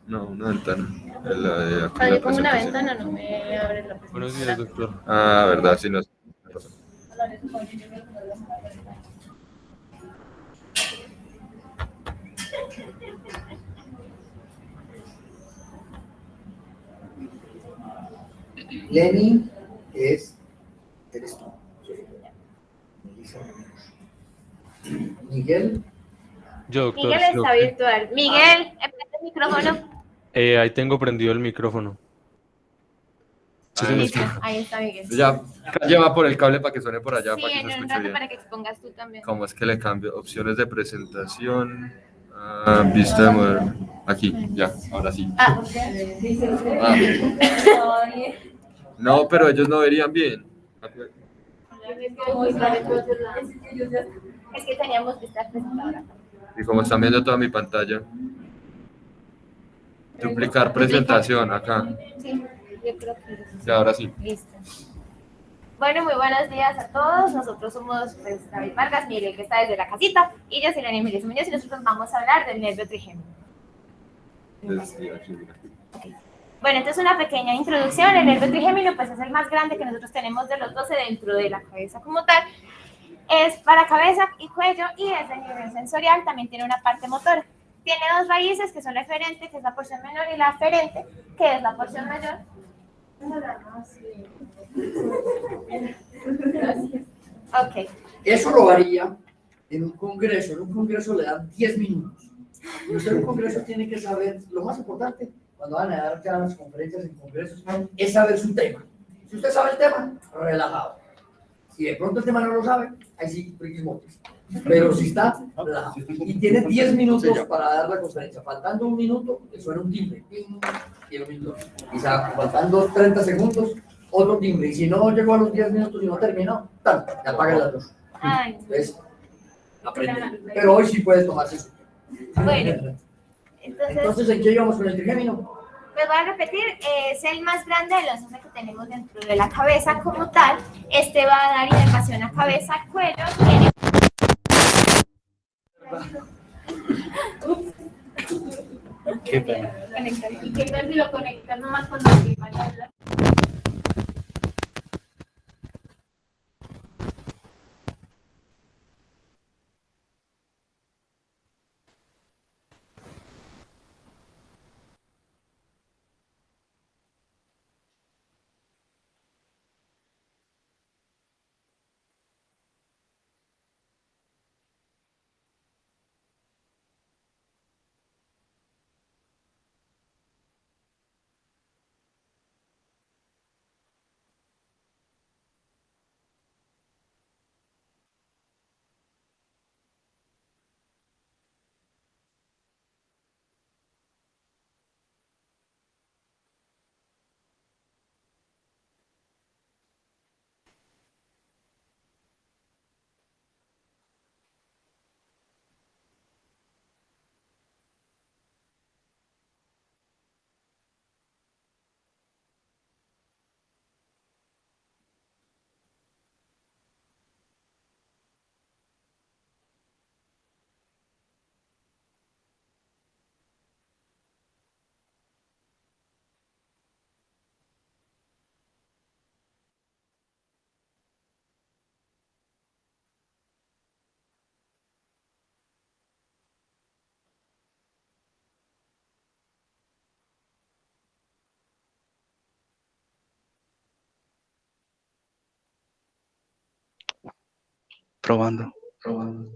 No, una ventana. La de aquí, Cuando la yo pongo una presentación. ventana no me abre la Buenos días, presentación. doctor. Ah, verdad, sí, no. Lenny eres tú. Melissa. Miguel, Yo, doctor, Miguel sí, está ok. virtual. Miguel, prende el micrófono. Ahí tengo prendido el micrófono. ¿Sí se me Listo, escucha? ahí está Miguel. Ya, lleva por el cable para que suene por allá, Sí, para que se en un escuche rato bien. para que expongas tú también. ¿Cómo es que le cambio? Opciones de presentación. Vista de modelo. Aquí, ya, ahora sí. Ah. Ah. No, pero ellos no verían bien. Es que teníamos que estar presentadora. Y como están viendo toda mi pantalla. Duplicar presentación acá. Sí, yo creo que Ya, ahora sí. listo. Bueno, muy buenos días a todos. Nosotros somos pues, David Vargas, Miguel que está desde la casita, y yo soy Lani Melissa Muñoz y nosotros vamos a hablar del nervio trigémino. Okay. Bueno, entonces una pequeña introducción. El nervio trigémino pues es el más grande que nosotros tenemos de los 12 dentro de la cabeza como tal. Es para cabeza y cuello y es de nivel sensorial, también tiene una parte motora. Tiene dos raíces que son la eferente, que es la porción menor, y la aferente, que es la porción mayor. Ok. eso lo haría en un congreso. En un congreso le dan 10 minutos. Y usted en un congreso tiene que saber, lo más importante, cuando van a dar cada las conferencias en congresos, es saber su tema. Si usted sabe el tema, relajado. Si de pronto el tema no lo sabe, ahí sí, frikis mortis. Pero si está relajado. Y tiene 10 minutos para dar la conferencia. Faltando un minuto, le suena un timbre. ¡Ping! Y el minuto. Y faltando 30 segundos, otro timbre. Y si no llegó a los 10 minutos y no terminó, ¡tan! Le apaga la luz. ¿Ves? Aprende. Pero hoy sí puedes tomarse eso. Bueno, Entonces, ¿en qué íbamos con el trigémino? Les voy a repetir, es el más grande de los 11 que tenemos dentro de la cabeza como tal. Este va a dar inervación a cabeza, cuello, tiene... Qué pena. ¿Y qué tal si lo conectas nomás con la prima? Probando, probando.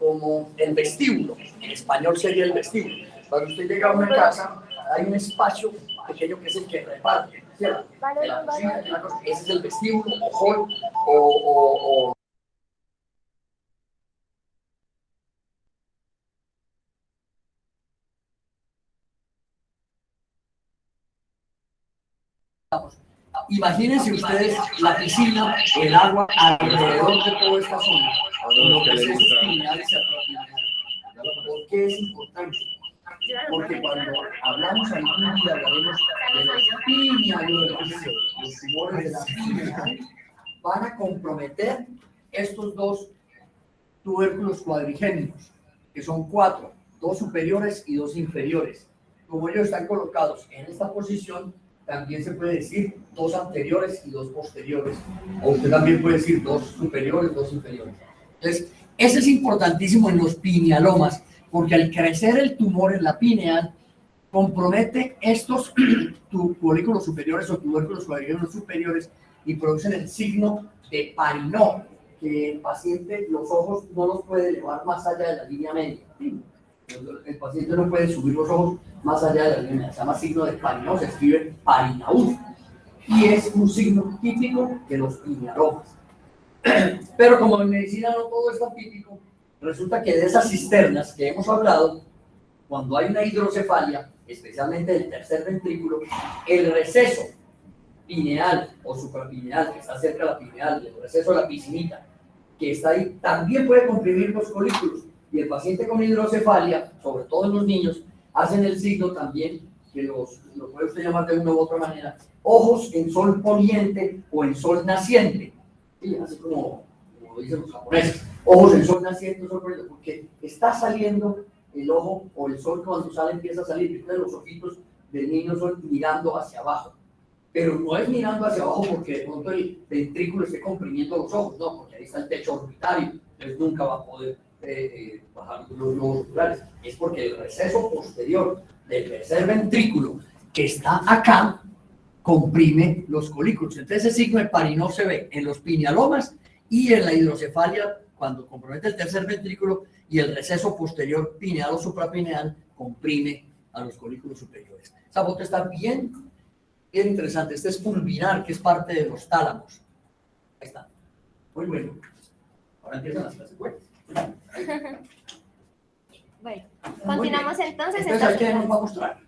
como el vestíbulo. En español sería el vestíbulo. Cuando usted llega a una casa, hay un espacio pequeño que es el que reparte, ¿cierto? De la cocina, de la cosa. Ese es el vestíbulo o hall o imagínense ustedes la piscina, el agua alrededor de toda esta zona, los procesos criminales y atrocidades. ¿Por qué es importante? Porque cuando hablamos algún día hablaremos de los pinealomas, los tumores de la piña, van a comprometer estos dos tubérculos cuadrigéminos, que son 4, 2 superiores y 2 inferiores. Como ellos están colocados en esta posición, también se puede decir 2 anteriores y 2 posteriores, o usted también puede decir 2 superiores, 2 inferiores. Entonces, eso es importantísimo en los pinealomas, porque al crecer el tumor en la pineal, compromete estos folículos superiores o tubérculos cuadrigéminos superiores y producen el signo de Parinó, que el paciente los ojos no los puede elevar más allá de la línea media. El paciente no puede subir los ojos más allá de la línea media. Se llama signo de Parinó, se escribe Parinaúd. Y es un signo típico de los pinealomas. Pero como en medicina no todo es tan típico, resulta que de esas cisternas que hemos hablado, cuando hay una hidrocefalia, especialmente del tercer ventrículo, el receso pineal o suprapineal, que está cerca de la pineal, el receso de la piscinita, que está ahí, también puede comprimir los folículos. Y el paciente con hidrocefalia, sobre todo en los niños, hacen el signo también, que lo puede usted llamar de una u otra manera, ojos en sol poniente o en sol naciente. Sí, así como dicen los japoneses, ojos en sol naciente o sol poniente, porque está saliendo el ojo o el sol cuando sale empieza a salir. Entonces los ojitos del niño son mirando hacia abajo. Pero no es mirando hacia abajo porque de pronto el ventrículo esté comprimiendo los ojos, no, porque ahí está el techo orbitario, entonces nunca va a poder bajar los globos oculares. Es porque el receso posterior del tercer ventrículo, que está acá, comprime los folículos. Entonces ese signo de Parinó se ve en los pinealomas y en la hidrocefalia, cuando compromete el tercer ventrículo y el receso posterior pineal o suprapineal comprime a los folículos superiores. Esa foto está bien interesante. Este es pulvinar, que es parte de los tálamos. Ahí está. Muy bueno. Ahora empiezan las clases. Bueno, continuamos entonces. Entonces, ¿qué nos va a mostrar?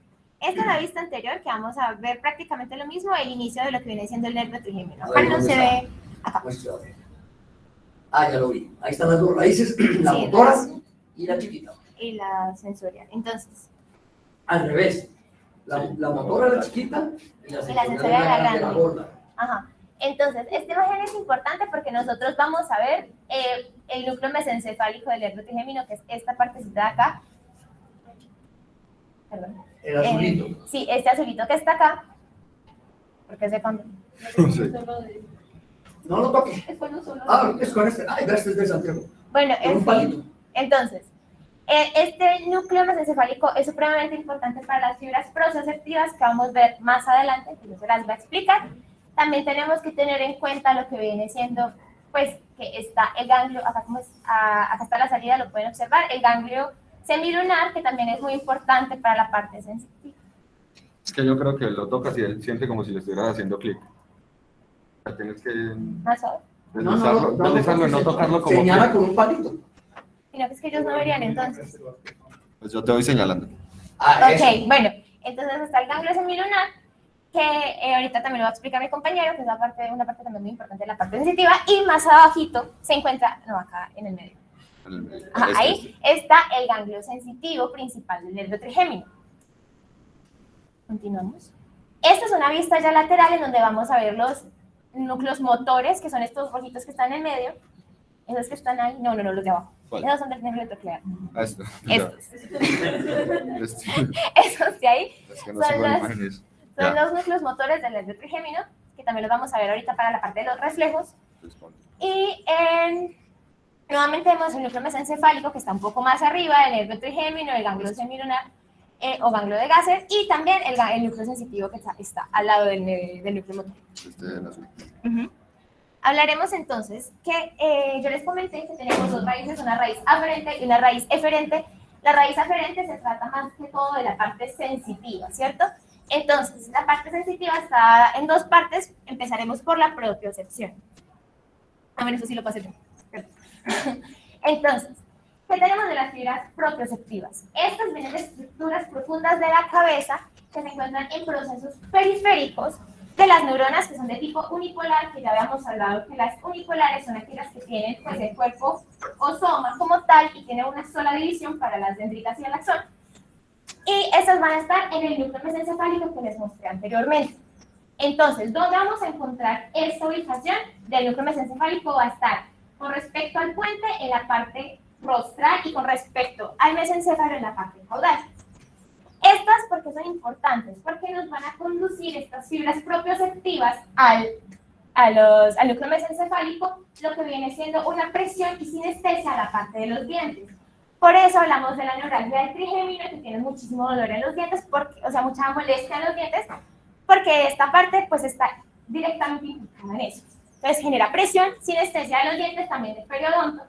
Esta es la vista anterior, que vamos a ver prácticamente lo mismo, el inicio de lo que viene siendo el nervio trigémino. Acá no se ve. Acá. Ah, ya lo vi. Ahí están las dos raíces, la motora y la chiquita. Y la sensorial. Entonces. Al revés. La motora es la chiquita y la sensorial es la grande. La gorda. Ajá. Entonces, esta imagen es importante porque nosotros vamos a ver el núcleo mesencefálico del nervio trigémino, que es esta partecita de acá. Perdón. El azulito. Sí, este azulito que está acá. Porque es de cuando. No lo toques. Es con un solo. Ah, es con este. Ay, este es de Santiago. Bueno, un palito. Entonces, este núcleo mesencefálico es supremamente importante para las fibras proprioceptivas que vamos a ver más adelante, que yo se las voy a explicar. También tenemos que tener en cuenta lo que viene siendo, pues, que está el ganglio, acá, acá está la salida, lo pueden observar, el ganglio semilunar, que también es muy importante para la parte sensitiva. Es que yo creo que lo tocas y él siente como si le estuvieras haciendo clic. Tienes que ¿Más suave? deslizarlo y no tocarlo como señala clic. con un palito. Sino que es que ellos no verían entonces. Pues yo te voy señalando. Ok, bueno, entonces está el ganglio semilunar, que ahorita también lo va a explicar mi compañero, que es una parte también muy importante de la parte sensitiva, y más abajito se encuentra, no, acá en el medio. Ajá, ahí está el ganglio sensitivo principal del nervio trigémino. Continuamos. Esta es una vista ya lateral en donde vamos a ver los núcleos motores, que son estos rojitos que están en medio. Esos que están ahí, no, los de abajo. ¿Cuál? Esos son del nervio troclear. Ah, esto. Estos. Ya. Esos de ahí Es que no sé cuál imagen es. son los núcleos motores del nervio trigémino, que también los vamos a ver ahorita para la parte de los reflejos. Y nuevamente vemos el núcleo mesencefálico, que está un poco más arriba, el nervio trigémino, el ganglio semilunar o ganglio de Gasser, y también el núcleo sensitivo, que está al lado del núcleo motor. Este en azul. Hablaremos entonces que yo les comenté que tenemos dos raíces, una raíz aferente y una raíz eferente. La raíz aferente se trata más que todo de la parte sensitiva, ¿cierto? Entonces, la parte sensitiva está en dos partes. Empezaremos por la propiocepción. A ver, eso sí lo pasé yo. Entonces, ¿qué tenemos de las fibras propioceptivas? Estas vienen de estructuras profundas de la cabeza que se encuentran en procesos periféricos de las neuronas, que son de tipo unipolar, que ya habíamos hablado que las unipolares son aquellas que tienen pues, el cuerpo o soma como tal y tienen una sola división para las dendritas y el axón. Y estas van a estar en el núcleo mesencefálico que les mostré anteriormente. Entonces, ¿dónde vamos a encontrar esta ubicación del núcleo mesencefálico? Va a estar con respecto al puente en la parte rostral y con respecto al mesencéfalo en la parte caudal. Estas, ¿por qué son importantes? Porque nos van a conducir estas fibras propioceptivas al núcleo mesencefálico, lo que viene siendo una presión y sinestesia a la parte de los dientes. Por eso hablamos de la neuralgia del trigémino, que tiene muchísimo dolor en los dientes, o sea, mucha molestia en los dientes, porque esta parte pues está directamente implicada en eso. Entonces genera presión, sinestesia de los dientes, también del periodonto,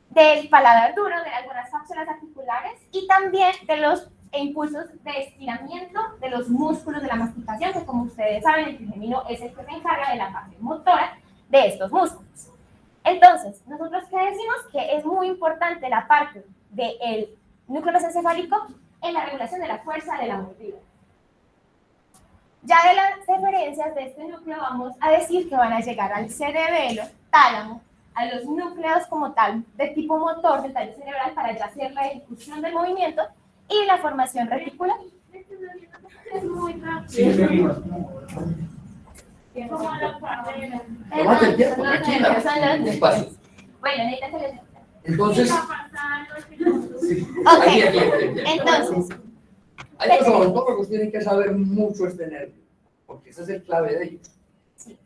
del paladar duro, de algunas cápsulas articulares y también de los impulsos de estiramiento de los músculos de la masticación, que como ustedes saben, el trigémino es el que se encarga de la parte motora de estos músculos. Entonces, nosotros qué decimos que es muy importante la parte del núcleo mesencefálico en la regulación de la fuerza de la mordida. Ya de las referencias de este núcleo vamos a decir que van a llegar al cerebelo, tálamo, a los núcleos como tal de tipo motor del tallo cerebral para ya hacer la ejecución del movimiento y la formación reticular. Es muy rápido. Tómate el tiempo, tranquila. Despacio. Bueno, necesitas el... Entonces, sí. Ok, Aquí. entonces, Hay los odontólogos tienen que saber mucho este nervio, porque ese es el clave de ellos. sí.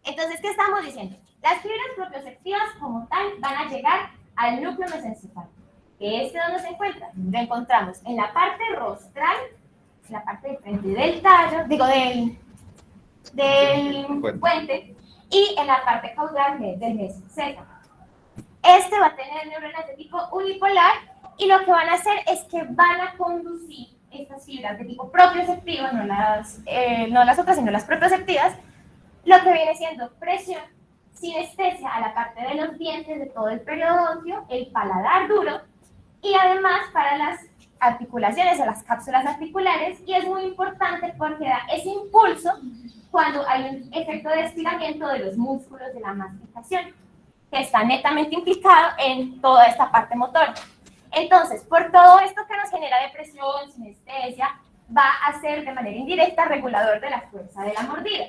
Entonces, ¿qué estamos diciendo? Las fibras propioceptivas como tal van a llegar al núcleo mesencefálico. ¿Que este dónde se encuentra? Lo encontramos en la parte rostral, en la parte de frente del tallo, digo, del puente, y en la parte caudal del mesencéfalo. Este va a tener neuronas de tipo unipolar y lo que van a hacer es que van a conducir estas fibras de tipo propioceptivo, no las otras, sino las propioceptivas, lo que viene siendo presión, sinestesia a la parte de los dientes, de todo el periodontio, el paladar duro, y además para las articulaciones o las cápsulas articulares, y es muy importante porque da ese impulso cuando hay un efecto de estiramiento de los músculos de la masticación, que está netamente implicado en toda esta parte motora. Entonces, por todo esto que nos genera depresión, sinestesia, va a ser de manera indirecta regulador de la fuerza de la mordida.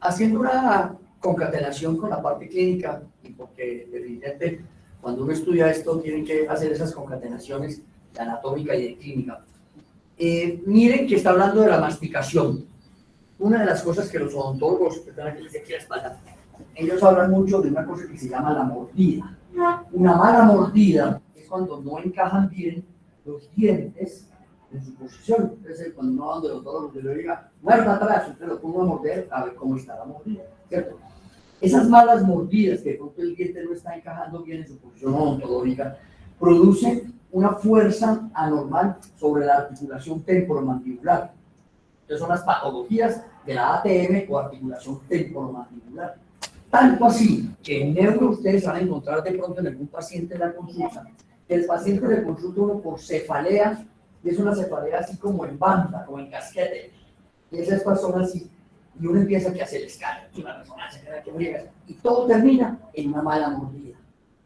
Haciendo una concatenación con la parte clínica, y porque evidentemente cuando uno estudia esto tiene que hacer esas concatenaciones de anatómica y de clínica. Miren que está hablando de la masticación. Una de las cosas que los odontólogos, perdón, que les aquí la espalda, ellos hablan mucho de una cosa que se llama la mordida. Una mala mordida es cuando no encajan bien los dientes en su posición. Entonces, cuando uno va donde los odontólogos le diga, muerda atrás, usted lo pongo a morder, a ver cómo está la mordida, ¿cierto? Esas malas mordidas, que de pronto el diente no está encajando bien en su posición odontológica, producen una fuerza anormal sobre la articulación temporomandibular. Entonces son las patologías de la ATM o articulación temporomandibular. Tanto así que en neuro ustedes van a encontrar de pronto en algún paciente de la consulta, que el paciente le consulta uno por cefalea, y es una cefalea así como en banda, como en casquete, y esas personas así, y uno empieza a hacer escala, y todo termina en una mala mordida.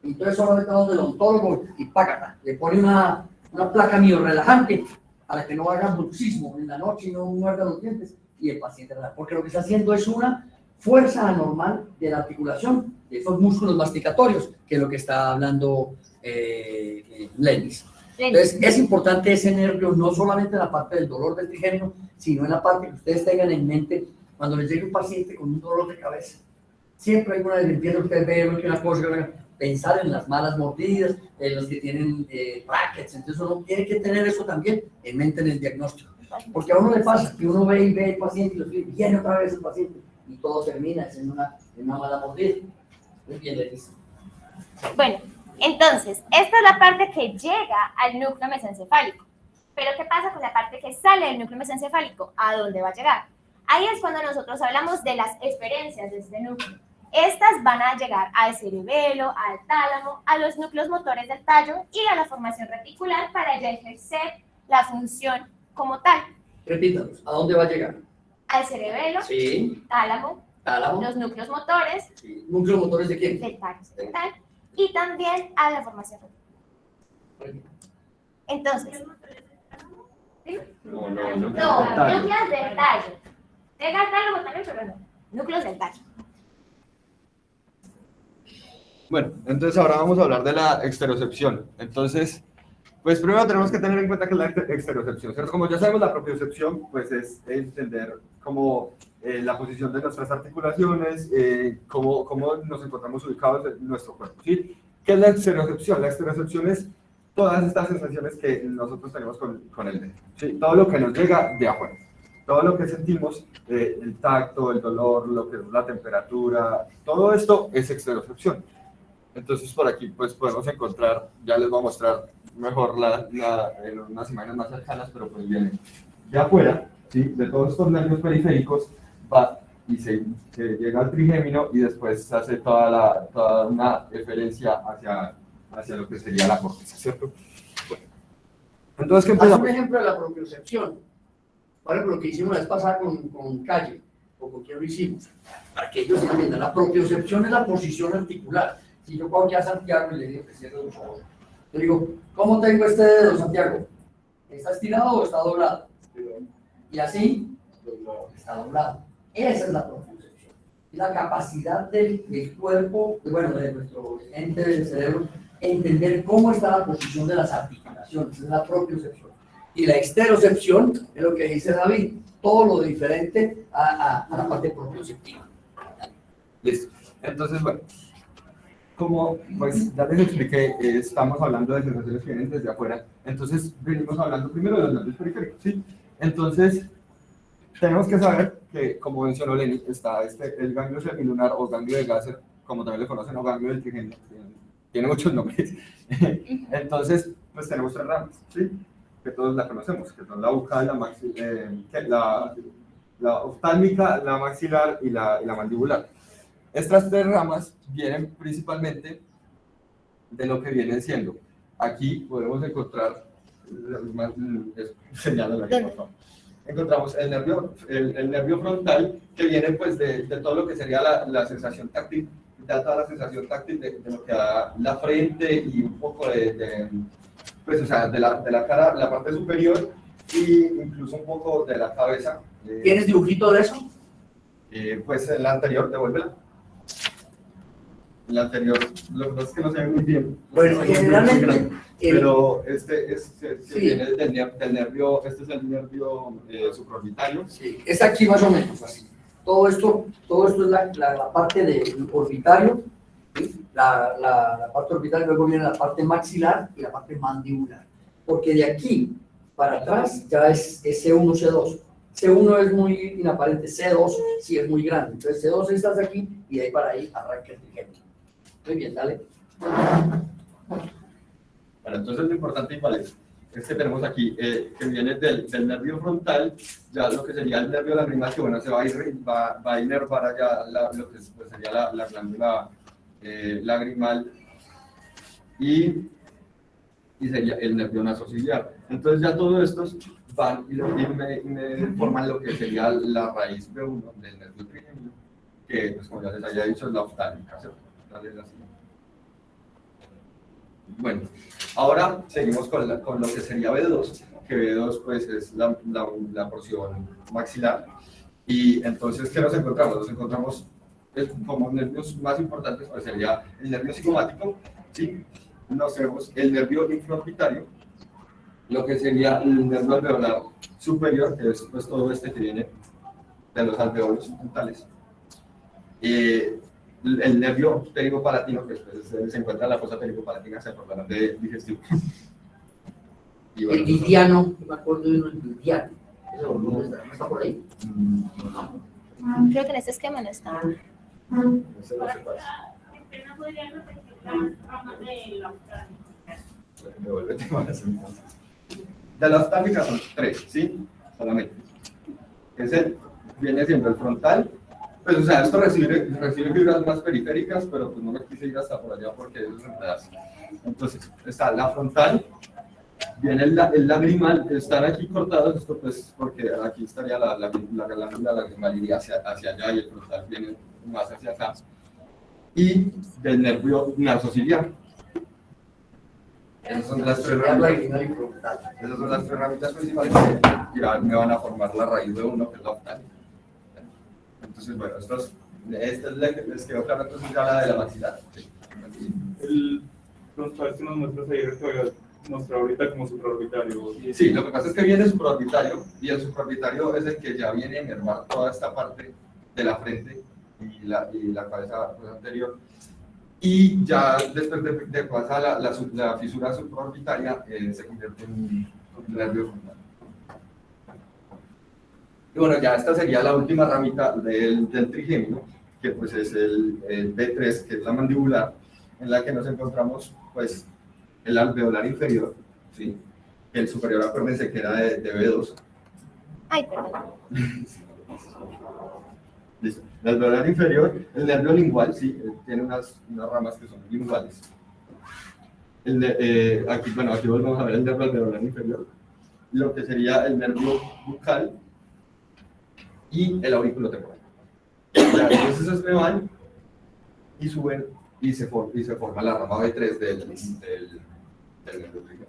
Entonces solamente vamos del odontólogo y págata, le pone una placa miorrelajante para que no haga bruxismo en la noche y no muerda los dientes, y el paciente relaja, porque lo que está haciendo es una fuerza anormal de la articulación de esos músculos masticatorios, que es lo que está hablando Lenis. Entonces, es importante ese nervio, no solamente en la parte del dolor del trigémino, sino en la parte que ustedes tengan en mente cuando les llegue un paciente con un dolor de cabeza. Siempre hay una de limpieza, ustedes ven que una cosa, pensar en las malas mordidas, en los que tienen brackets, entonces uno tiene que tener eso también en mente en el diagnóstico. Porque a uno le pasa que uno ve y ve el paciente y lo escribe, viene otra vez el paciente y todo termina en una mala mordida. Muy bien, Leticia. Bueno, entonces, esta es la parte que llega al núcleo mesencefálico. Pero ¿qué pasa con la parte que sale del núcleo mesencefálico? ¿A dónde va a llegar? Ahí es cuando nosotros hablamos de las experiencias de este núcleo. Estas van a llegar al cerebelo, al tálamo, a los núcleos motores del tallo y a la formación reticular para ya ejercer la función como tal. Repítanos, ¿a dónde va a llegar? Al cerebelo, Sí, tálamo, tálamo. los núcleos motores Sí. ¿Núcleos motores de quién? del tallo cerebral y también a la formación reticular. Entonces, No, no, núcleos del tallo. Llega al tálamo también, pero no. Núcleos del tallo. Bueno, entonces ahora vamos a hablar de la exterocepción. Entonces, pues primero tenemos que tener en cuenta que es la exterocepción, ¿cierto? Como ya sabemos, la propiocepción, pues es entender como la posición de nuestras articulaciones, cómo nos encontramos ubicados en nuestro cuerpo, ¿sí? ¿Qué es la exterocepción? La exterocepción es todas estas sensaciones que nosotros tenemos con el dedo, ¿sí? Todo lo que nos llega de afuera. Todo lo que sentimos, el tacto, el dolor, lo que es la temperatura, todo esto es exterocepción. Entonces por aquí pues podemos encontrar, ya les voy a mostrar mejor en unas imágenes más cercanas, pero pues viene de afuera, ¿sí? De todos estos nervios periféricos, va y se llega al trigémino y después se hace toda una referencia hacia lo que sería la corteza, ¿cierto? Bueno. Entonces, ¿qué Haz empezamos? un ejemplo de la propiocepción. Por ejemplo, lo que hicimos la vez pasada con Calle, o con quien lo hicimos, para que ellos entiendan. La propiocepción es la posición articular. Si yo cojo aquí a Santiago y le digo que cierre los ojos, le digo, ¿cómo tengo este dedo, Santiago? ¿Está estirado o está doblado? Y así, está doblado. Esa es la propiocepción. Es la capacidad del cuerpo, bueno, de nuestro ente del cerebro, entender cómo está la posición de las articulaciones. Esa es la propiocepción. Y la exterocepción es lo que dice David, todo lo diferente a la parte propioceptiva. Listo. Entonces, bueno, como pues ya les expliqué, estamos hablando de sensaciones que vienen desde afuera, entonces venimos hablando primero de los nervios periféricos, ¿sí? Entonces, tenemos que saber que, como mencionó Lenny, está el ganglio semilunar o ganglio de Gasser, como también le conocen, o ganglio del trigémino, tiene muchos nombres. Entonces, pues tenemos tres ramas, ¿sí? Que todos la conocemos, que son la bucal, la oftálmica, la maxilar y la mandibular. Estas tres ramas vienen principalmente de lo que vienen siendo. Aquí podemos encontrar, señálalo aquí, por favor. Encontramos el nervio frontal, que viene pues de todo lo que sería la sensación táctil, da toda la sensación táctil de lo que da la frente y un poco pues, o sea, de la cara, la parte superior, y incluso un poco de la cabeza. ¿Tienes dibujito de eso? Pues el anterior, devuélvela. El anterior, lo que pasa es que no se ve muy bien. Bueno, generalmente... Pero este sí. viene del nervio, este es el nervio supraorbitario. Sí, es aquí más o menos así. Todo esto es la parte del orbitario, ¿sí? La parte orbitaria, luego viene la parte maxilar y la parte mandibular. Porque de aquí para atrás ya es C1, C2. C1 es muy inaparente, C2 sí es muy grande. Entonces C2 estás aquí y de ahí para ahí arranca el trigémino. Muy bien, dale. Bueno, entonces lo importante igual es que tenemos aquí, que viene del nervio frontal, ya lo que sería el nervio lagrimal, que bueno, se va a inervar allá lo que pues, sería la glándula lagrimal y sería el nervio nasociliar. Entonces ya todos estos van y me forman lo que sería la raíz B1 del nervio trigémino, que pues como ya les había dicho es la oftálmica, ¿cierto? Bueno, ahora seguimos con lo que sería B2, que B2 pues es la porción maxilar. Y entonces, ¿qué nos encontramos? Nos encontramos como nervios más importantes, pues sería el nervio cigomático, ¿sí? Nos vemos el nervio infraorbitario, lo que sería el nervio alveolar superior, que es pues todo este que viene de los alveolos frontales. El nervio pterigopalatino, que se encuentra en la fosa pterigopalatina, se acordarán de digestivo. Y bueno, el lidiano, me acuerdo de uno, el lidiano. ¿No está por ahí? Creo que en este esquema no está. Ese no se pasa. Devuélvete más entonces. De las tácticas son 3, ¿sí? Solamente. Viene siendo el frontal. Pues, o sea, esto recibe fibras más periféricas, pero pues no me quise ir hasta por allá porque eso es enredarse. Entonces, está la frontal, viene el lagrimal, están aquí cortados, esto pues porque aquí estaría la glándula lagrimal iría hacia allá y el frontal viene más hacia acá. Y del nervio nasociliar. Esas son las tres ramitas. Esas son las 3 ramitas principales que ya me van a formar la raíz de uno, que es la oftalmo. Entonces, bueno, esta es la que les quedó claro, entonces ya la de la maxilar. Sí. El frontal que nos muestras ahí, que voy a mostrar ahorita como supraorbitario. Sí, lo que pasa es que viene el supraorbitario, y el supraorbitario es el que ya viene a enervar toda esta parte de la frente y la cabeza pues, anterior. Y ya después de pasar la fisura supraorbitaria, se convierte en un nervio frontal. Y bueno, ya esta sería la última ramita del trigémino, que pues es el B3, que es la mandibular, en la que nos encontramos pues el alveolar inferior, ¿sí? El superior, acuérdense que era de B2. Ay, perdón. Listo. El alveolar inferior, el nervio lingual, sí, tiene unas ramas que son linguales. Aquí volvemos a ver el nervio alveolar inferior, lo que sería el nervio bucal y el aurículo temporal. Entonces esos me van y suben y se forma la rama B3 del nervio trigémino.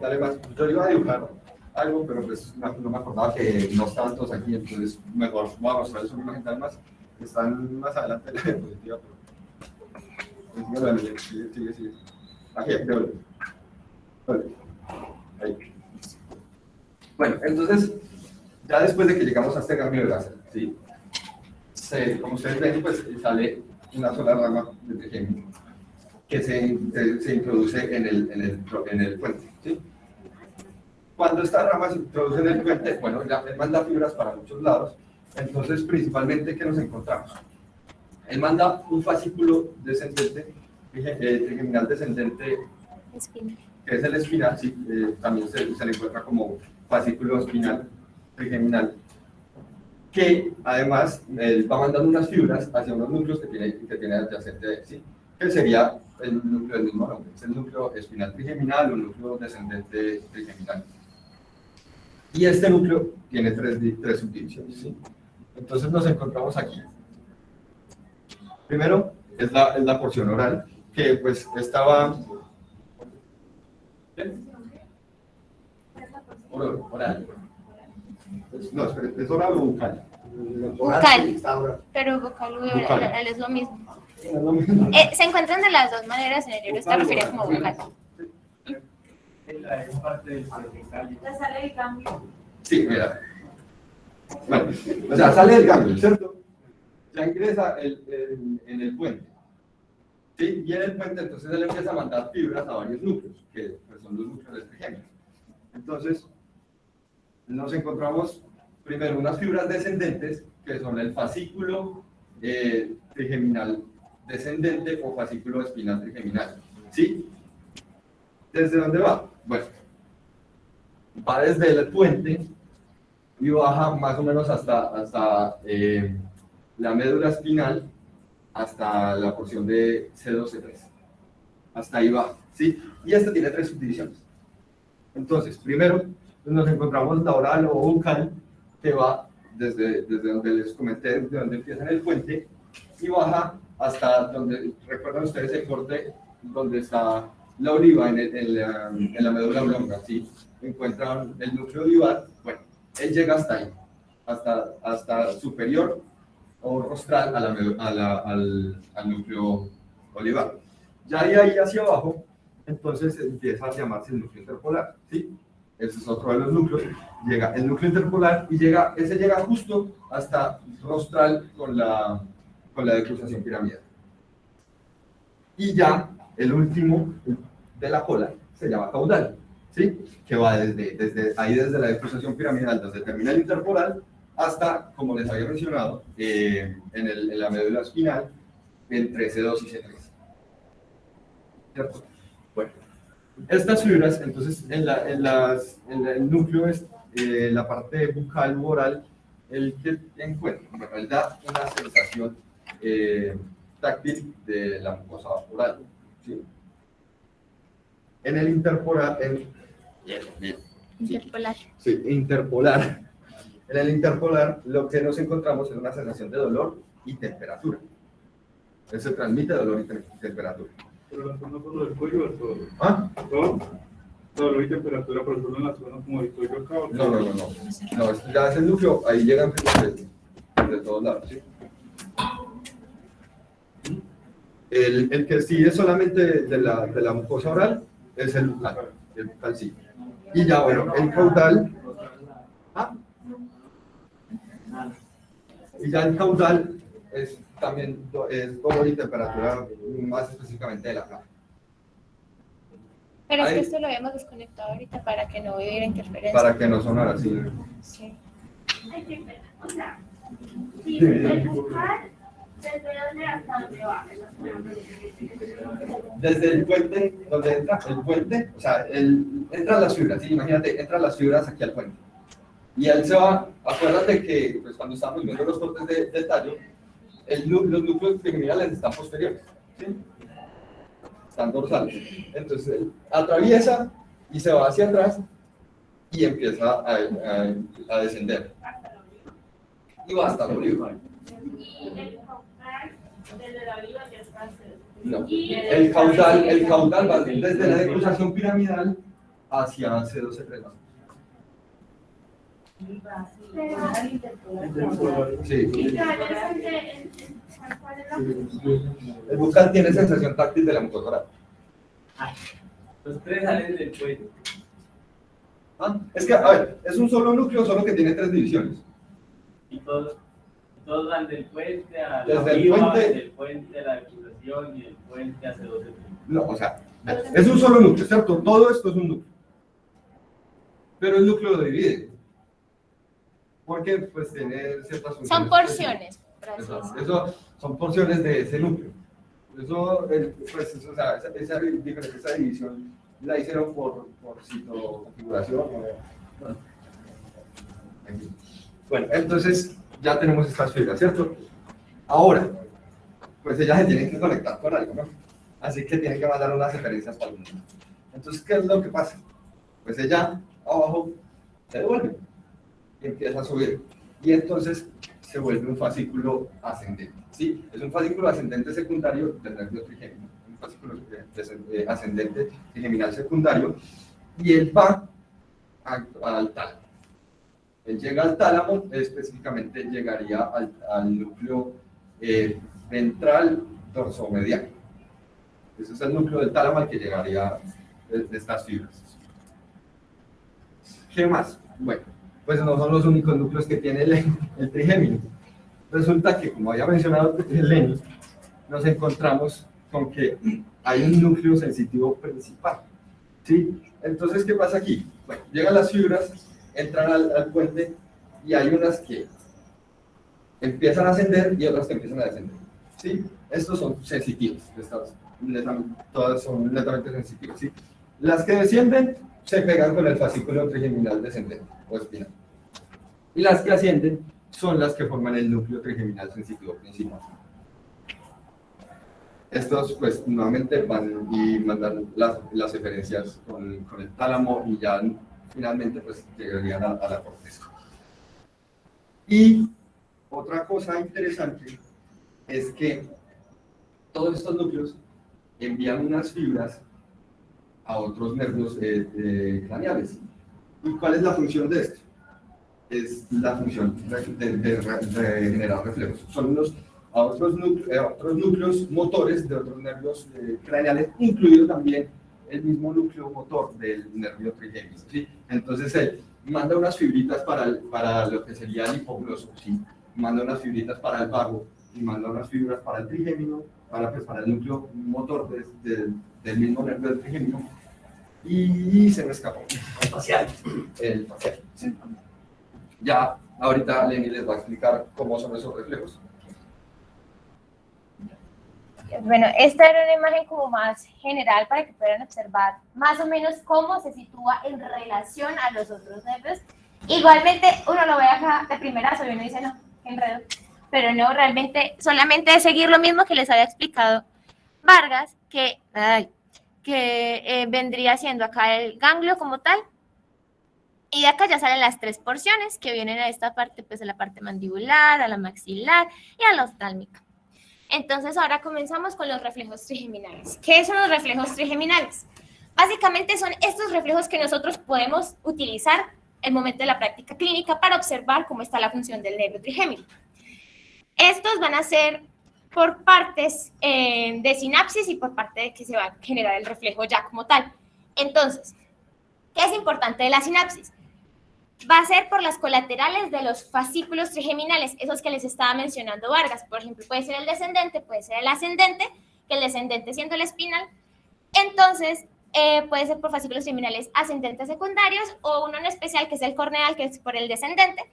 Dale más. Yo iba a dibujar algo, pero pues no me acordaba que no estaban todos aquí, entonces mejor voy a mostrarles una imagen más que están más adelante de la diapositiva, pero sigue. Aquí, ahí. Bueno, entonces ya después de que llegamos a este ganglio basal, ¿sí? Como ustedes ven, pues sale una sola rama de trigémino que se introduce en el puente, ¿sí? Cuando esta rama se introduce en el puente, bueno, ya él manda fibras para muchos lados, entonces principalmente, ¿qué nos encontramos? Él manda un fascículo descendente, trigeminal descendente, que es el espinal, sí, también se le encuentra como fascículo espinal trigeminal, que además va mandando unas fibras hacia unos núcleos que tiene adyacente, ¿sí? Que sería el núcleo del mismo nombre, es el núcleo espinal trigeminal o el núcleo descendente trigeminal. Y este núcleo tiene tres subdivisiones, ¿sí? Entonces nos encontramos aquí. Primero es la porción oral, que pues estaba... Oral. No, es oral o bucal. Bucal, pero bucal y oral es lo mismo. Se encuentran de las dos maneras, en el libro está referido como bucal. Es parte del cervical. ¿Le sale el cambio? Sí, mira. Bueno, o sea, sale del ganglio, ¿cierto? Ya ingresa en el puente. ¿Sí? Y en el puente, entonces él empieza a mandar fibras a varios núcleos, que pues, son los núcleos del trigémino. Entonces, nos encontramos primero unas fibras descendentes, que son el fascículo trigeminal descendente o fascículo espinal trigeminal. ¿Sí? ¿Desde dónde va? Bueno, va desde el puente y baja más o menos hasta la médula espinal, hasta la porción de C2-C3. Hasta ahí va, ¿sí? Y esta tiene 3 subdivisiones. Entonces, primero nos encontramos la oral o bucal, que va desde donde les comenté, de donde empieza en el puente, y baja hasta donde, recuerdan ustedes el corte, donde está la oliva en la médula oblonga, ¿sí? Encuentran el núcleo olivar, bueno, él llega hasta ahí, hasta superior o rostral al núcleo olivar. Ya de ahí hacia abajo, entonces empieza a llamarse el núcleo interpolar, ¿sí? Ese es otro de los núcleos. Llega el núcleo interpolar y ese llega justo hasta rostral con la decruzación piramidal. Y ya el último de la cola se llama caudal. ¿sí? Que va desde la decusación piramidal, desde el terminal interpolar, hasta, como les había mencionado, en la médula espinal, entre C2 y C3. ¿Cierto? Bueno, estas fibras, entonces, en el núcleo es la parte bucal u oral, el que encuentra, bueno, él da una sensación táctil de la mucosa oral, ¿sí? En el interpolar, Interpolar. sí, interpolar. En el interpolar lo que nos encontramos es una sensación de dolor y temperatura. Él se transmite dolor y temperatura. Pero la zona solo del cuello o todo. ¿Ah? Todo. Dolor y temperatura, pero solo en la zona como del cuello acá. ¿O No. No, esto ya es el núcleo, ahí llegan fibras de todos lados, ¿sí? El que sí es solamente de la mucosa oral es el bucal sí. Y ya, bueno, el caudal. ¿Ah? Y ya el caudal es también dolor y temperatura, más específicamente de la cara. Pero es que Ahí. esto lo habíamos desconectado ahorita para que no hubiera interferencia. Para que no sonara así. Sí. O sea, Sí. el bucal, ¿desde dónde hasta dónde va? Desde el puente, donde entra el puente, o sea, entran las fibras, ¿sí? Imagínate, entran las fibras aquí al puente. Y él se va, acuérdate que pues, cuando estamos viendo los cortes de tallo, los núcleos trigeminales están posteriores, ¿sí? Están dorsales. Entonces, él atraviesa y se va hacia atrás y empieza a descender. Y va hasta el oblicuo. Y el caudal, desde la oliva ya está. No, el caudal va desde la decruzación piramidal hacia C2, C3. Sí. ¿Y cuál es la función? El bucal tiene sensación táctil de la mucosa oral. Los tres salen del cuello. Ah, es que, a ver, es un solo núcleo, solo que tiene 3 divisiones. Y todos van del puente a Desde la el oliva, puente- del puente a la acusación y del puente a C12. No, o sea, es un solo núcleo, ¿cierto? Todo esto es un núcleo. Pero el núcleo lo divide. Porque, pues, tiene ciertas funciones. Son porciones. por así Eso, decirlo. eso son porciones de ese núcleo. Eso, pues, o sea, esa división la hicieron por citoconfiguración. Bueno, entonces ya tenemos estas fibras, ¿cierto? Ahora, pues ellas se tienen que conectar con algo, ¿no? Así que tienen que mandar unas referencias para el mundo. Entonces, ¿qué es lo que pasa? Pues ella abajo se devuelve y empieza a subir. Y entonces se vuelve un fascículo ascendente, ¿sí? Es un fascículo ascendente secundario del nervio trigémino, un fascículo ascendente trigeminal secundario, y él va al tálamo. Él llega al tálamo, específicamente llegaría al núcleo ventral dorsomediano. Ese es el núcleo del tálamo al que llegaría de estas fibras. ¿Qué más? Bueno, pues no son los únicos núcleos que tiene el trigémino. Resulta que, como había mencionado Lenny, nos encontramos con que hay un núcleo sensitivo principal, ¿sí? Entonces, ¿qué pasa aquí? Bueno, llegan las fibras, entran al puente y hay unas que empiezan a ascender y otras que empiezan a descender, ¿sí? Estos son sensitivos, todas son netamente sensitivas, ¿sí? Las que descienden se pegan con el fascículo trigeminal descendente o espinal. Y las que ascienden son las que forman el núcleo trigeminal sensitivo principal. Estos, pues, nuevamente van y mandan las referencias con el tálamo y ya finalmente, pues, llegarían a la corteza. Y otra cosa interesante es que todos estos núcleos envían unas fibras a otros nervios craneales. ¿Y cuál es la función de esto? Es la función de generar reflejos. Son otros núcleos motores de otros nervios craneales, incluido también el mismo núcleo motor del nervio trigémino, ¿sí? Entonces él manda unas fibritas para lo que sería el hipogloso, ¿sí? Manda unas fibritas para el vago y manda unas fibras para el trigémino, para el núcleo motor del mismo nervio del trigémino, y se me escapó. Facial. El facial. Sí. Ya, ahorita Lenny les va a explicar cómo son esos reflejos. Bueno, esta era una imagen como más general para que puedan observar más o menos cómo se sitúa en relación a los otros nervios. Igualmente, uno lo ve acá de primerazo y uno dice, no, qué enredo. Pero no, realmente, solamente es seguir lo mismo que les había explicado Vargas, que vendría siendo acá el ganglio como tal. Y de acá ya salen las 3 porciones que vienen a esta parte, pues a la parte mandibular, a la maxilar y a la oftálmica. Entonces ahora comenzamos con los reflejos trigeminales. ¿Qué son los reflejos trigeminales? Básicamente son estos reflejos que nosotros podemos utilizar en el momento de la práctica clínica para observar cómo está la función del nervio trigémino. Estos van a ser por partes de sinapsis y por parte de que se va a generar el reflejo ya como tal. Entonces, ¿qué es importante de la sinapsis? Va a ser por las colaterales de los fascículos trigeminales, esos que les estaba mencionando Vargas. Por ejemplo, puede ser el descendente, puede ser el ascendente, que el descendente siendo el espinal. Entonces, puede ser por fascículos trigeminales ascendentes secundarios o uno en especial que es el corneal, que es por el descendente.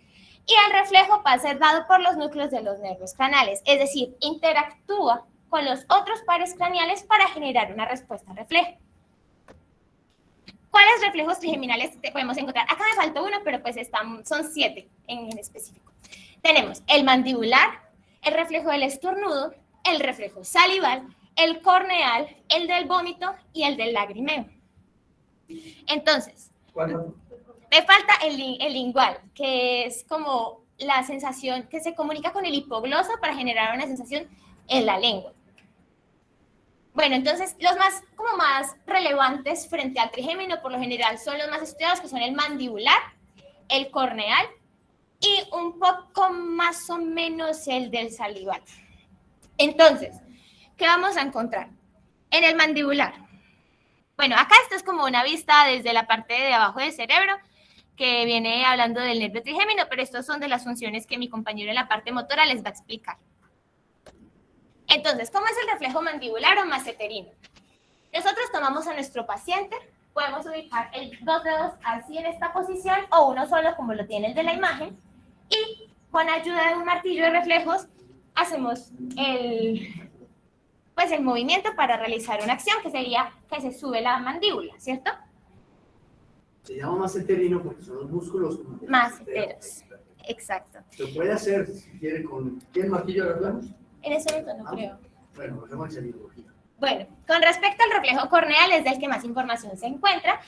Y el reflejo va a ser dado por los núcleos de los nervios craneales, es decir, interactúa con los otros pares craneales para generar una respuesta reflejo. ¿Cuáles reflejos trigeminales podemos encontrar? Acá me faltó uno, pero pues son 7 en específico. Tenemos el mandibular, el reflejo del estornudo, el reflejo salival, el corneal, el del vómito y el del lagrimeo. Entonces, me falta el lingual, que es como la sensación que se comunica con el hipogloso para generar una sensación en la lengua. Bueno, entonces los más relevantes frente al trigémino por lo general son los más estudiados, que son el mandibular, el corneal y un poco más o menos el del salival. Entonces, ¿qué vamos a encontrar? En el mandibular. Bueno, acá esto es como una vista desde la parte de abajo del cerebro, que viene hablando del nervio trigémino, pero estos son de las funciones que mi compañero en la parte motora les va a explicar. Entonces, ¿cómo es el reflejo mandibular o masseterino? Nosotros tomamos a nuestro paciente, podemos ubicar dos dedos así en esta posición o uno solo como lo tiene el de la imagen y con ayuda de un martillo de reflejos hacemos el movimiento para realizar una acción que sería que se sube la mandíbula, ¿cierto? Se llama masseterino porque son los músculos Masseteros, exacto. Se puede hacer, si quiere, ¿tiene martillo de reflejos? En ese momento no creo. Bueno, hacemos en cirugía. Bueno, con respecto al reflejo corneal es del que más información se encuentra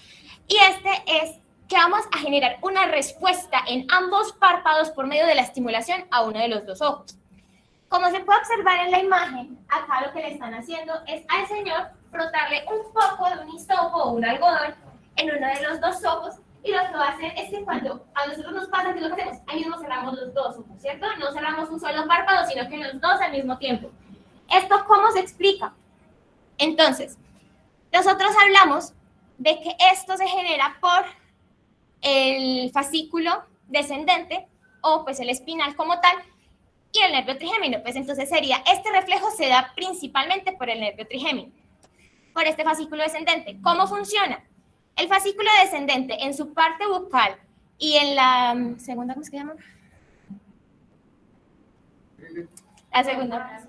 y este es que vamos a generar una respuesta en ambos párpados por medio de la estimulación a uno de los dos ojos. Como se puede observar en la imagen, acá lo que le están haciendo es al señor frotarle un poco de un hisopo o un algodón en uno de los dos ojos y lo que va a hacer es que cuando a nosotros nos pasa, ¿qué es lo que hacemos? Ahí mismo cerramos los dos ojos, ¿cierto? No cerramos un solo párpado, sino que los dos al mismo tiempo. ¿Esto cómo se explica? Entonces, nosotros hablamos de que esto se genera por el fascículo descendente o pues el espinal como tal y el nervio trigémino. Pues entonces sería, este reflejo se da principalmente por el nervio trigémino, por este fascículo descendente. ¿Cómo funciona? El fascículo descendente en su parte bucal y en la segunda, ¿cómo se llama? La segunda.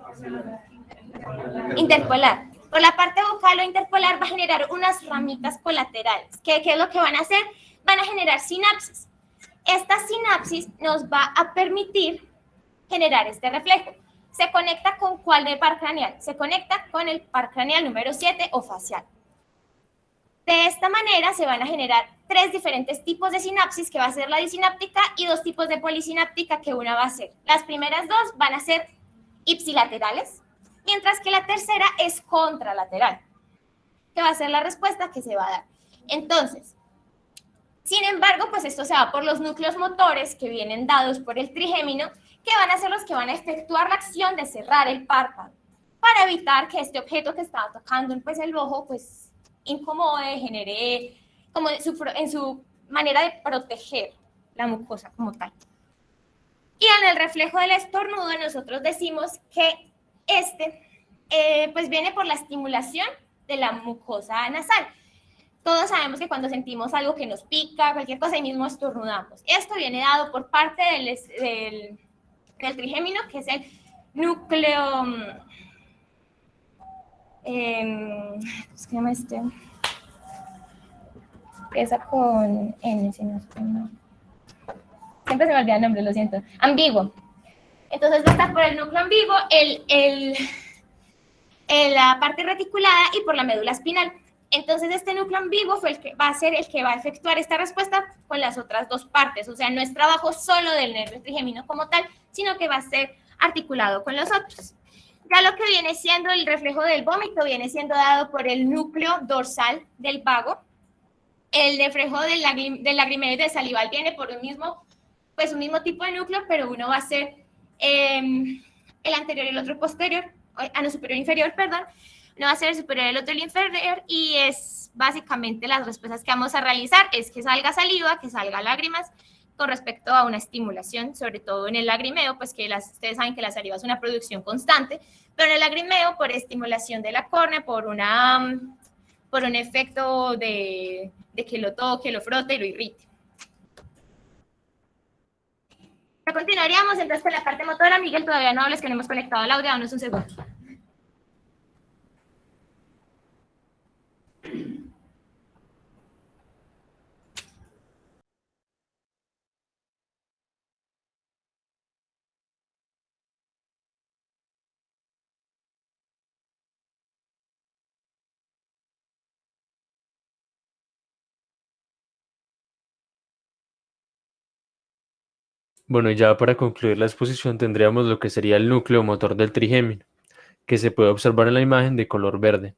Interpolar. Por la parte bucal o interpolar va a generar unas ramitas colaterales. ¿Qué es lo que van a hacer? Van a generar sinapsis. Esta sinapsis nos va a permitir generar este reflejo. ¿Se conecta con cuál del par craneal? Se conecta con el par craneal número 7 o facial. De esta manera se van a generar 3 diferentes tipos de sinapsis, que va a ser la disináptica, y 2 tipos de polisináptica, que una va a ser. Las primeras 2 van a ser ipsilaterales, mientras que la tercera es contralateral, que va a ser la respuesta que se va a dar. Entonces, sin embargo, pues esto se va por los núcleos motores que vienen dados por el trigémino, que van a ser los que van a efectuar la acción de cerrar el párpado, para evitar que este objeto que estaba tocando pues, el ojo, pues incomode, genere como en su manera de proteger la mucosa como tal. Y en el reflejo del estornudo nosotros decimos que pues viene por la estimulación de la mucosa nasal. Todos sabemos que cuando sentimos algo que nos pica, cualquier cosa, ahí mismo estornudamos. Esto viene dado por parte del trigémino, que es el núcleo... ¿cómo se llama este? Empieza con N, si no estoy mal. Siempre se me olvida el nombre, lo siento. Ambiguo. Entonces va a estar por el núcleo ambiguo, la parte reticulada y por la médula espinal. Entonces este núcleo ambiguo fue el que va a ser el que va a efectuar esta respuesta con las otras dos partes. O sea, no es trabajo solo del nervio trigémino como tal, sino que va a ser articulado con los otros. Ya lo que viene siendo el reflejo del vómito viene siendo dado por el núcleo dorsal del vago. El reflejo del lagrimeo y del salival viene por un mismo tipo de núcleo, pero uno va a ser el anterior y el otro posterior, no, superior e inferior, perdón. Uno va a ser el superior y el otro el inferior, y es básicamente las respuestas que vamos a realizar, es que salga saliva, que salga lágrimas, con respecto a una estimulación, sobre todo en el lagrimeo, pues que ustedes saben que la saliva es una producción constante, pero en el lagrimeo por estimulación de la córnea, por un efecto de que lo toque, lo frote y lo irrite. Ya continuaríamos entonces con la parte motora. Miguel, todavía no hables, que no hemos conectado el audio, danos un segundo. Bueno, y ya para concluir la exposición tendríamos lo que sería el núcleo motor del trigémino, que se puede observar en la imagen de color verde.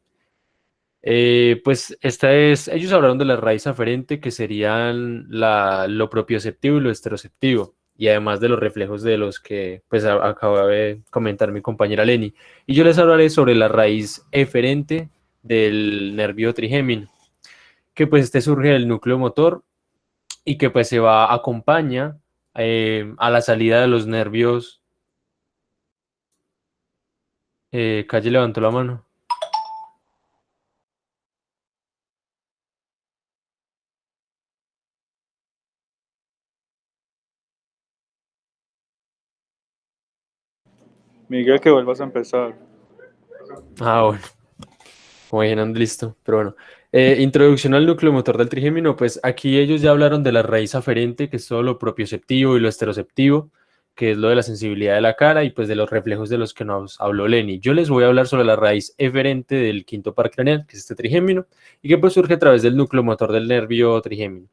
Pues ellos hablaron de la raíz aferente, que serían lo propioceptivo y lo esteroceptivo, y además de los reflejos de los que pues acaba de comentar mi compañera Leni. Y yo les hablaré sobre la raíz eferente del nervio trigémino, que pues surge del núcleo motor y que pues acompaña a la salida de los nervios. Calle levantó la mano. Miguel, que vuelvas a empezar. Ah, bueno. Como dijeron, listo. Pero bueno. Introducción al núcleo motor del trigémino. Pues aquí ellos ya hablaron de la raíz aferente, que es todo lo propioceptivo y lo esteroceptivo, que es lo de la sensibilidad de la cara y pues de los reflejos de los que nos habló Leni. Yo les voy a hablar sobre la raíz eferente del quinto par craneal, que es este trigémino, y que pues surge a través del núcleo motor del nervio trigémino.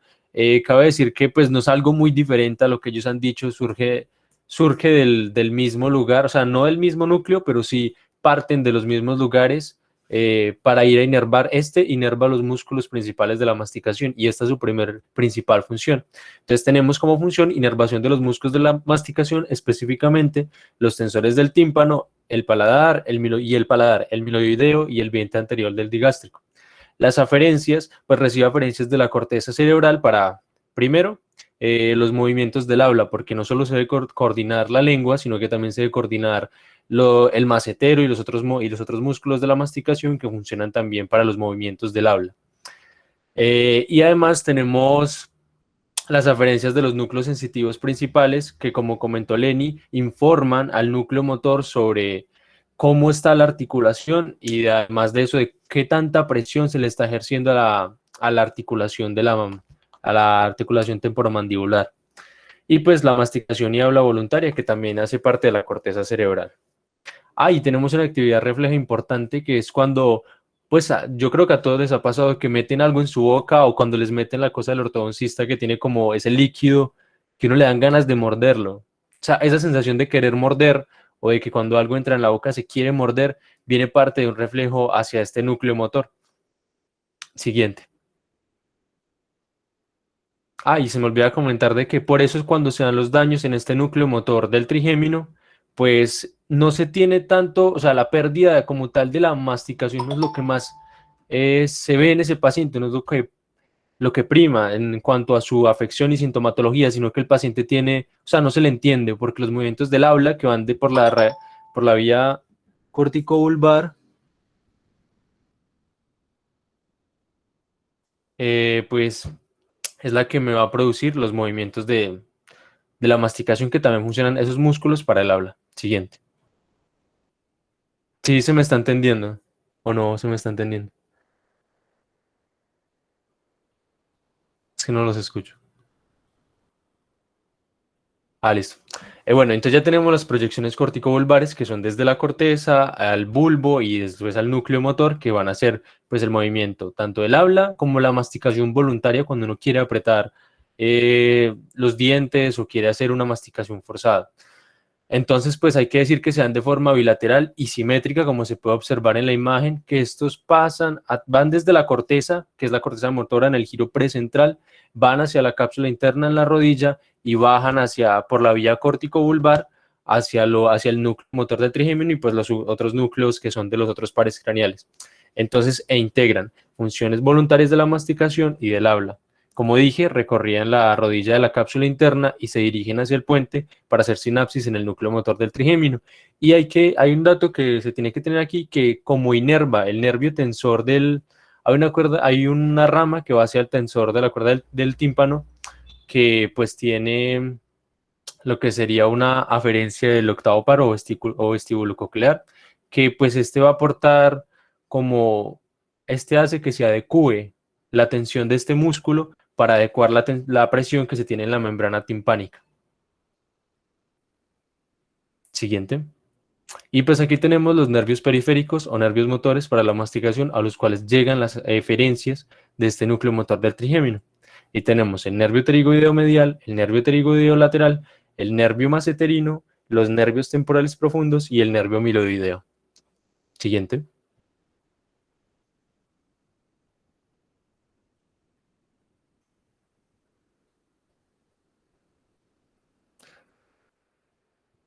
Cabe decir que pues no es algo muy diferente a lo que ellos han dicho, surge del mismo lugar, o sea, no del mismo núcleo, pero sí parten de los mismos lugares para ir a inervar. Inerva los músculos principales de la masticación y esta es su principal función. Entonces tenemos como función inervación de los músculos de la masticación, específicamente los tensores del tímpano, el paladar, el miloideo y el vientre anterior del digástrico. Las aferencias, pues recibe aferencias de la corteza cerebral para, primero, los movimientos del habla, porque no solo se debe coordinar la lengua, sino que también se debe coordinar el macetero y los otros músculos de la masticación, que funcionan también para los movimientos del habla. Y además tenemos las aferencias de los núcleos sensitivos principales, que como comentó Leni, informan al núcleo motor sobre cómo está la articulación y además de eso, de qué tanta presión se le está ejerciendo a la articulación a la articulación temporomandibular. Y pues la masticación y habla voluntaria, que también hace parte de la corteza cerebral. Y tenemos una actividad refleja importante, que es cuando, pues yo creo que a todos les ha pasado que meten algo en su boca, o cuando les meten la cosa del ortodoncista que tiene como ese líquido que uno le dan ganas de morderlo. O sea, esa sensación de querer morder, o de que cuando algo entra en la boca se quiere morder, viene parte de un reflejo hacia este núcleo motor. Siguiente. Y se me olvidaba comentar de que por eso es cuando se dan los daños en este núcleo motor del trigémino, pues no se tiene tanto, o sea, la pérdida como tal de la masticación no es lo que más se ve en ese paciente, no es lo que prima en cuanto a su afección y sintomatología, sino que el paciente tiene, o sea, no se le entiende, porque los movimientos del habla que van por la vía corticovulvar pues es la que me va a producir los movimientos de la masticación, que también funcionan esos músculos para el habla. Siguiente. ¿Sí se me está entendiendo o no se me está entendiendo? Es que no los escucho. Ah, listo. Bueno, entonces ya tenemos las proyecciones corticobulbares, que son desde la corteza al bulbo y después al núcleo motor, que van a hacer pues el movimiento tanto del habla como la masticación voluntaria cuando uno quiere apretar los dientes o quiere hacer una masticación forzada. Entonces, pues hay que decir que se dan de forma bilateral y simétrica, como se puede observar en la imagen, que estos van desde la corteza, que es la corteza motora en el giro precentral, van hacia la cápsula interna en la rodilla y bajan por la vía córtico-vulvar hacia el núcleo motor del trigémino y pues los otros núcleos que son de los otros pares craneales. Entonces, integran funciones voluntarias de la masticación y del habla. Como dije, recorrían la rodilla de la cápsula interna y se dirigen hacia el puente para hacer sinapsis en el núcleo motor del trigémino. Y hay un dato que se tiene que tener aquí, que como inerva el nervio tensor hay una rama que va hacia el tensor de la cuerda del tímpano, que pues tiene lo que sería una aferencia del octavo par o vestíbulo coclear, que pues va a aportar hace que se adecue la tensión de este músculo para adecuar la presión que se tiene en la membrana timpánica. Siguiente. Y pues aquí tenemos los nervios periféricos o nervios motores para la masticación, a los cuales llegan las eferencias de este núcleo motor del trigémino. Y tenemos el nervio pterigoideo medial, el nervio pterigoideo lateral, el nervio maseterino, los nervios temporales profundos y el nervio miloideo. Siguiente.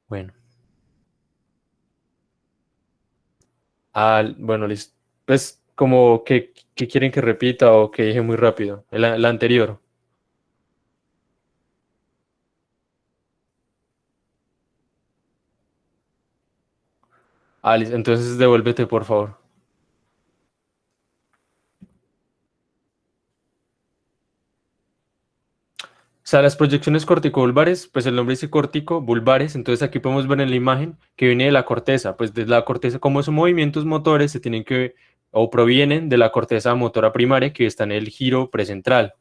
Bueno. Bueno, listo. Pues como que quieren que repita o que dije muy rápido. La anterior. Listo. Entonces devuélvete, por favor. O sea, las proyecciones corticovulvares, pues el nombre dice córtico, vulvares, entonces aquí podemos ver en la imagen que viene de la corteza, pues de la corteza, como son movimientos motores, se tienen o provienen de la corteza motora primaria que está en el giro precentral.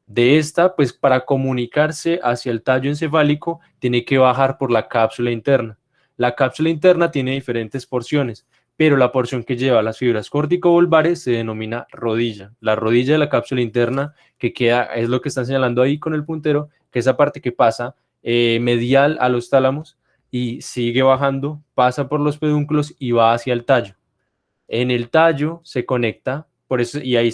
De esta, pues para comunicarse hacia el tallo encefálico, tiene que bajar por la cápsula interna. La cápsula interna tiene diferentes porciones, pero la porción que lleva las fibras corticovulvares se denomina rodilla. La rodilla de la cápsula interna que queda, es lo que están señalando ahí con el puntero, que es esa parte que pasa medial a los tálamos y sigue bajando, pasa por los pedúnculos y va hacia el tallo. En el tallo se conecta, por eso, y ahí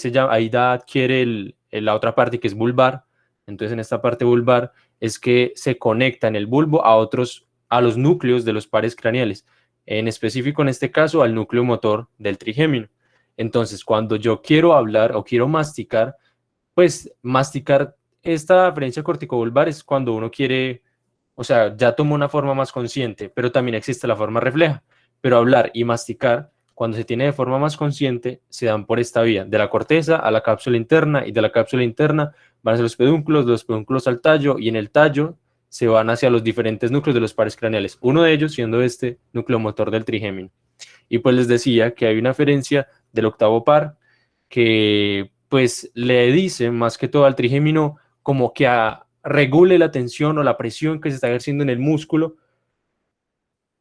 adquiere la otra parte que es vulvar. Entonces en esta parte vulvar es que se conecta en el bulbo a los núcleos de los pares craneales, en específico en este caso al núcleo motor del trigémino. Entonces cuando yo quiero hablar o quiero masticar, pues masticar esta aferencia corticovulvar es cuando uno quiere, o sea, ya toma una forma más consciente, pero también existe la forma refleja. Pero hablar y masticar, cuando se tiene de forma más consciente, se dan por esta vía, de la corteza a la cápsula interna, y de la cápsula interna van hacia los pedúnculos al tallo, y en el tallo se van hacia los diferentes núcleos de los pares craneales, uno de ellos siendo este núcleo motor del trigémino. Y pues les decía que hay una aferencia del octavo par que pues le dice más que todo al trigémino como que regule la tensión o la presión que se está ejerciendo en el músculo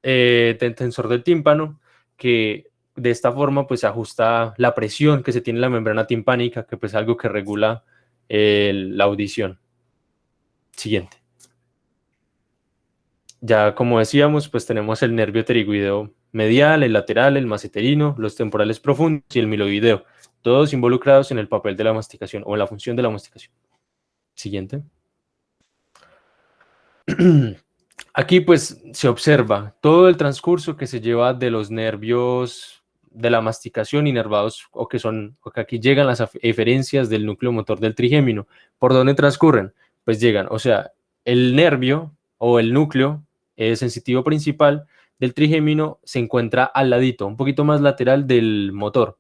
tensor del tímpano, que de esta forma pues se ajusta la presión que se tiene en la membrana timpánica, que pues es algo que regula la audición. Siguiente. Ya como decíamos, pues tenemos el nervio pterigoideo medial, el lateral, el maseterino, los temporales profundos y el miloideo, todos involucrados en el papel de la masticación o en la función de la masticación. Siguiente. Aquí pues se observa todo el transcurso que se lleva de los nervios de la masticación inervados o que aquí llegan las eferencias del núcleo motor del trigémino. ¿Por dónde transcurren? Pues llegan, o sea, el nervio o el núcleo sensitivo principal del trigémino se encuentra al ladito, un poquito más lateral del motor.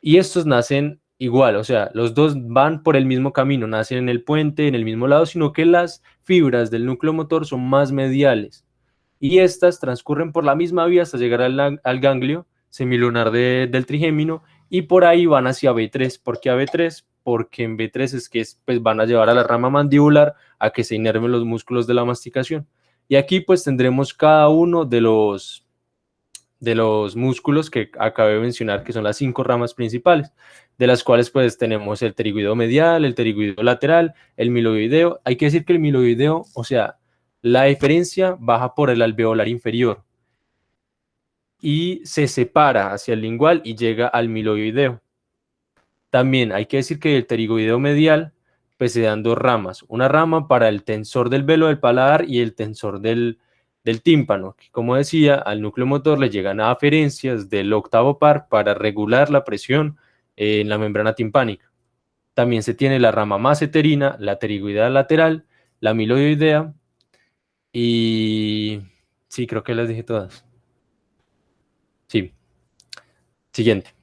Y estos nacen igual, o sea, los dos van por el mismo camino, nacen en el puente, en el mismo lado, sino que las fibras del núcleo motor son más mediales y estas transcurren por la misma vía hasta llegar al ganglio semilunar del trigémino y por ahí van hacia B3. ¿Por qué a B3? Porque en B3 es que pues, van a llevar a la rama mandibular a que se inerven los músculos de la masticación. Y aquí pues tendremos cada uno de los músculos que acabé de mencionar, que son las 5 ramas principales, de las cuales pues tenemos el pterigoideo medial, el pterigoideo lateral, el miloideo. Hay que decir que el miloideo, o sea, la diferencia baja por el alveolar inferior y se separa hacia el lingual y llega al miloideo. También hay que decir que el pterigoideo medial pues se dan 2 ramas, una rama para el tensor del velo del paladar y el tensor del tímpano, que como decía, al núcleo motor le llegan aferencias del octavo par para regular la presión en la membrana timpánica. También se tiene la rama masseterina, la pterigoidea lateral, la miloidea y sí, creo que las dije todas. Sí. Siguiente.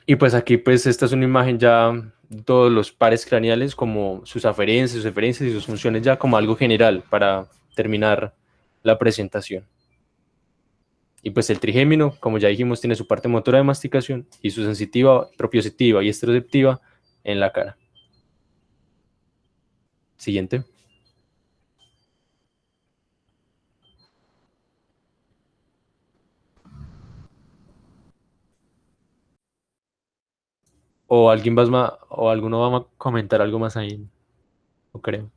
Y pues aquí pues esta es una imagen ya de todos los pares craneales como sus aferencias, sus eferencias y sus funciones ya como algo general para terminar la presentación. Y pues el trigémino, como ya dijimos, tiene su parte motora de masticación y su sensitiva, propioceptiva y esteroceptiva en la cara. Siguiente. O alguien más, o alguno va a comentar algo más ahí, no creo.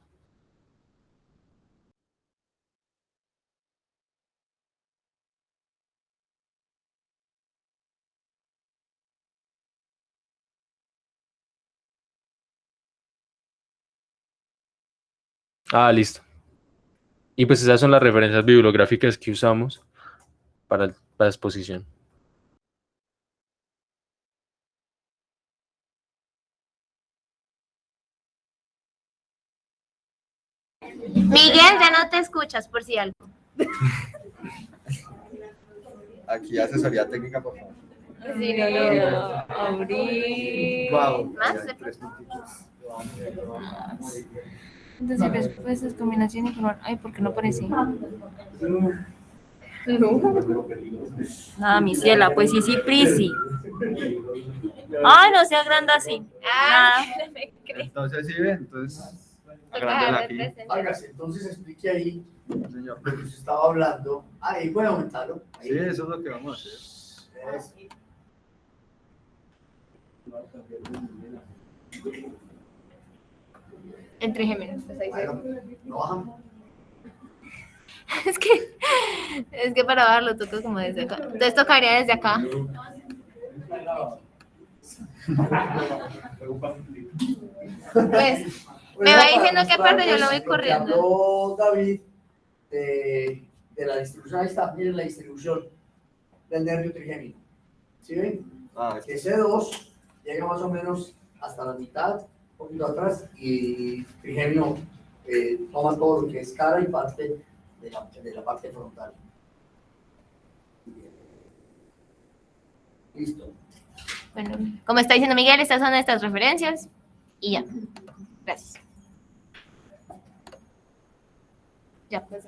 Ah, listo. Y pues esas son las referencias bibliográficas que usamos para la exposición. Miguel, ya no te escuchas por si algo. Aquí asesoría técnica, por favor. Sí, abrir. Wow. ¿Más? Entonces, respuestas, combinación y color. Ay, ¿por qué no aparece? No. Nada, mi ciela, pues sí, prisi. Ay, no se agranda así. Ah, Nada. Entonces, sí, ven, entonces, toca agrándela darle aquí. presencia. Hágase, entonces explique ahí Señor. lo que se estaba hablando. Ahí puede aumentarlo. Ahí. Sí, eso es lo que vamos a hacer. Es- Entre gemelos. Pues ahí se ve. Bueno, no bajamos. Es que para bajarlo toca como desde acá. Entonces tocaría desde acá. Pues, me va diciendo qué parte, yo lo voy corriendo. Habló David de la distribución, ahí está, miren la distribución del nervio trigémino. ¿Sí ven? Ah, Que C2 llega más o menos hasta la mitad, un poquito atrás, y trigémino toma todo lo que es cara y parte de la parte frontal. Listo. Bueno, como está diciendo Miguel, estas son nuestras referencias. Y ya. Gracias. Ya, pues.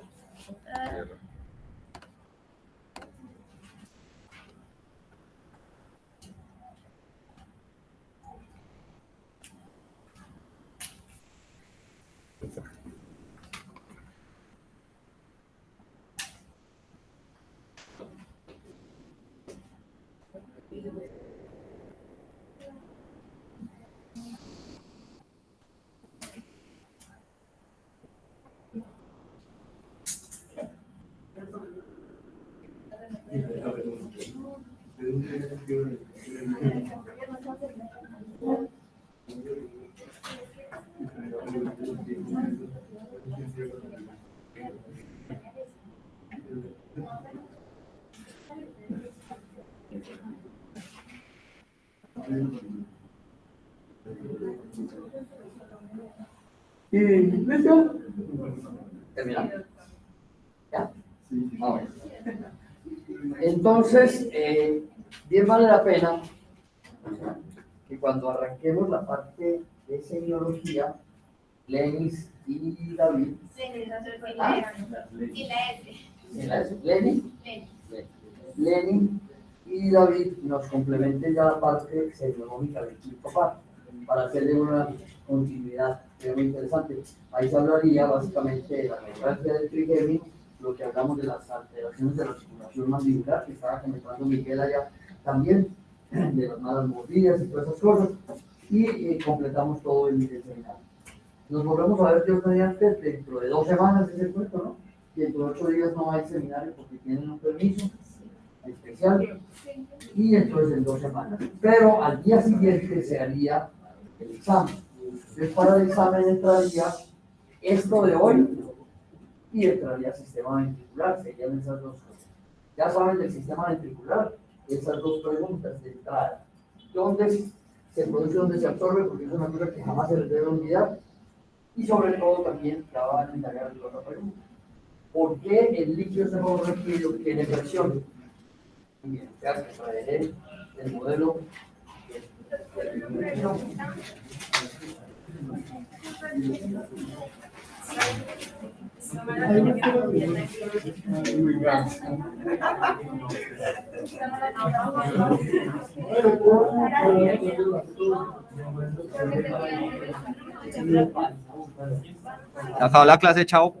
¿Y listo? ¿Terminamos? ¿Ya? Ah, bueno. Entonces, bien vale la pena que cuando arranquemos la parte de semiología, Lenis y David, Lenin y David nos complementen ya la parte semiológica del quinto par, para hacerle una continuidad que es muy interesante. Ahí se hablaría básicamente de la neuralgia del trigémino, lo que hablamos de las alteraciones de la articulación mandibular, que estaba comentando Miguel allá también, de las malas mordidas y todas esas cosas, y completamos todo el seminario. Nos volvemos a ver Dios mediante dentro de 2 semanas, es el cuento, ¿no? Y dentro de 8 días no hay seminario porque tienen un permiso especial, y entonces en 2 semanas. Pero al día siguiente se haría el examen. Entonces para el examen entraría esto de hoy y entraría sistema ventricular, serían esas 2 cosas. Ya saben del sistema ventricular, esas 2 preguntas de entrada. ¿Dónde se produce, dónde se absorbe? Porque es una cosa que jamás se les debe olvidar. Y sobre todo también ya van a indagar en otra pregunta. ¿Por qué el líquido seborrheico tiene presión? Bien, ya que traeré el modelo. Se acabó la clase, chao.